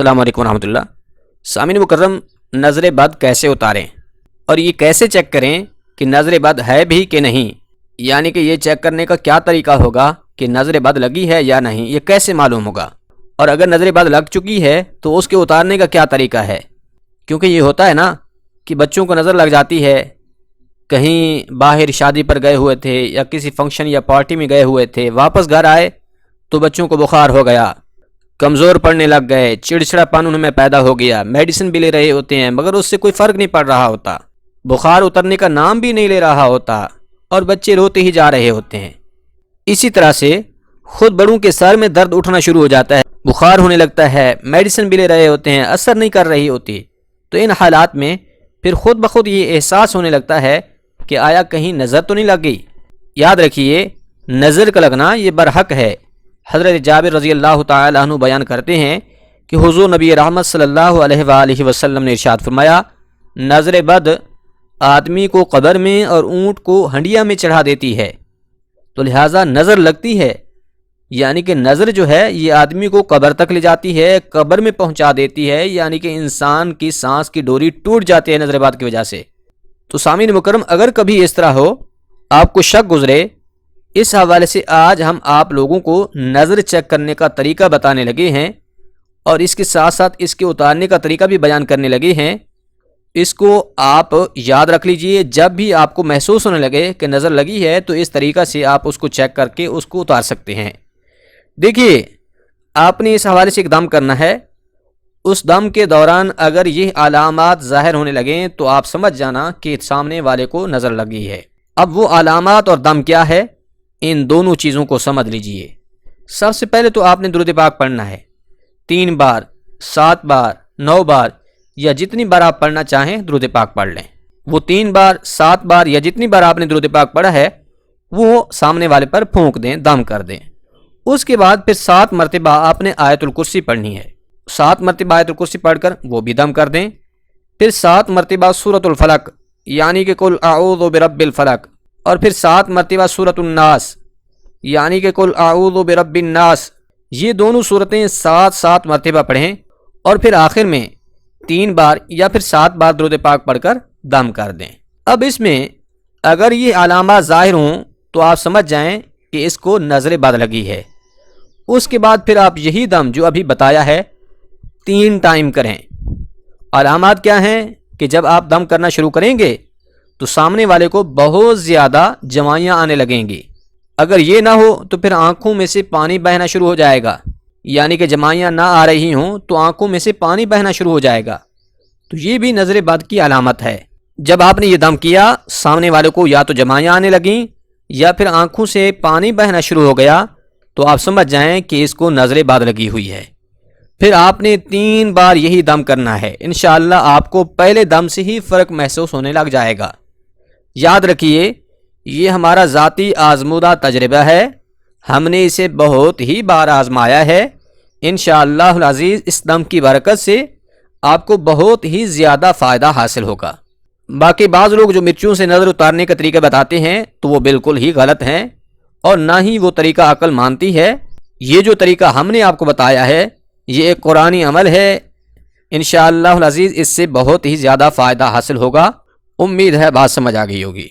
अस्सलाम वालेकुम रहमतुल्लाह। सामीन मुकर्रम, नज़र बद कैसे उतारें और ये कैसे चेक करें कि नज़र बद है भी कि नहीं, यानी कि ये चेक करने का क्या तरीका होगा कि नज़र बद लगी है या नहीं, ये कैसे मालूम होगा। और अगर नज़र बद लग चुकी है तो उसके उतारने का क्या तरीका है। क्योंकि ये होता है ना कि बच्चों को नज़र लग जाती है, कहीं बाहर शादी पर गए हुए थे या किसी फंक्शन या पार्टी में गए हुए थे, वापस घर आए तो बच्चों को बुखार हो गया, कमज़ोर पड़ने लग गए, चिड़चिड़ापन उनमें पैदा हो गया, मेडिसिन भी ले रहे होते हैं मगर उससे कोई फ़र्क नहीं पड़ रहा होता, बुखार उतरने का नाम भी नहीं ले रहा होता और बच्चे रोते ही जा रहे होते हैं। इसी तरह से खुद बड़ों के सर में दर्द उठना शुरू हो जाता है, बुखार होने लगता है, मेडिसिन भी ले रहे होते हैं, असर नहीं कर रही होती। तो इन हालात में फिर खुद ब खुद ये एहसास होने लगता है कि आया कहीं नज़र तो नहीं लग गई। याद रखिए, नज़र का लगना ये बरहक है। हज़रत जाबिर रज़ी अल्लाह तआला अन्हु बयान करते हैं कि हुज़ूर नबी रहमत सल्लल्लाहु अलैहि वसल्लम ने इरशाद फरमाया, नज़र बद आदमी को कब्र में और ऊँट को हंडिया में चढ़ा देती है। तो लिहाजा नज़र लगती है, यानी कि नज़र जो है ये आदमी को कब्र तक ले जाती है, कब्र में पहुंचा देती है, यानी कि इंसान की सांस की डोरी टूट जाती है नज़र बद की वजह से। तो सामीन मुकर्रम, अगर कभी इस तरह हो, आपको शक गुजरे, इस हवाले से आज हम आप लोगों को नज़र चेक करने का तरीका बताने लगे हैं और इसके साथ साथ इसके उतारने का तरीका भी बयान करने लगे हैं। इसको आप याद रख लीजिए, जब भी आपको महसूस होने लगे कि नज़र लगी है तो इस तरीका से आप उसको चेक करके उसको उतार सकते हैं। देखिए, आपने इस हवाले से एक दम करना है। उस दम के दौरान अगर ये अलामात ज़ाहिर होने लगें तो आप समझ जाना कि सामने वाले को नज़र लगी है। अब वो अलामात और दम क्या है, इन दोनों चीज़ों को समझ लीजिए। सबसे पहले तो आपने दुरूद पाक पढ़ना है 3 बार, 7 बार, 9 बार या जितनी बार आप पढ़ना चाहें दुरूद पाक पढ़ लें। वो 3 बार, 7 बार या जितनी बार आपने दुरूद पाक पढ़ा है वो सामने वाले पर फूंक दें, दम कर दें। उसके बाद फिर 7 मरतबा आपने आयतुल कुर्सी पढ़नी है। 7 मरतबा आयतुल कुर्सी पढ़कर वो भी दम कर दें। फिर 7 मरतबा सूरतुल फलक यानी कि कुल अऊज़ु बिरब्बिल फलक, और फिर 7 मरतबा सूरतुन नास यानी कि कुल अऊज़ु बिरब्बिन नास। ये दोनों सूरतें 7-7 मरतबा पढ़ें और फिर आखिर में 3 बार या फिर 7 बार दुरूद पाक पढ़कर दम कर दें। अब इसमें अगर ये अलामात ज़ाहिर हों तो आप समझ जाएं कि इसको नज़र बद लगी है। उसके बाद फिर आप यही दम जो अभी बताया है 3 टाइम करें। अलामात क्या हैं कि जब आप दम करना शुरू करेंगे तो सामने वाले को बहुत ज़्यादा जवाइयाँ आने लगेंगी। अगर ये ना हो तो फिर आंखों में से पानी बहना शुरू हो जाएगा, यानी कि जमाइयाँ ना आ रही हों तो आंखों में से पानी बहना शुरू हो जाएगा। तो ये भी नज़र बद की अलामत है। जब आपने ये दम किया, सामने वाले को या तो जमाइयाँ आने लगीं या फिर आंखों से पानी बहना शुरू हो गया, तो आप समझ जाएं कि इसको नज़र बद लगी हुई है। फिर आपने 3 बार यही दम करना है। इंशाअल्लाह आपको पहले दम से ही फ़र्क महसूस होने लग जाएगा। याद रखिए, ये हमारा ज़ाती आज़मूदा तजर्बा है, हमने इसे बहुत ही बार आज़माया है। इंशाअल्लाह अज़ीज़ इस दम की बरकत से आपको बहुत ही ज़्यादा फ़ायदा हासिल होगा। बाकी बाज़ लोग जो मिर्चों से नज़र उतारने का तरीका बताते हैं तो वो बिल्कुल ही गलत हैं और ना ही वो तरीका अकल मानती है। ये जो तरीका हमने आपको बताया है ये एक कुरानी अमल है। इंशाअल्लाह अज़ीज़ इससे बहुत ही ज़्यादा फ़ायदा हासिल होगा। उम्मीद है बात समझ आ गई होगी।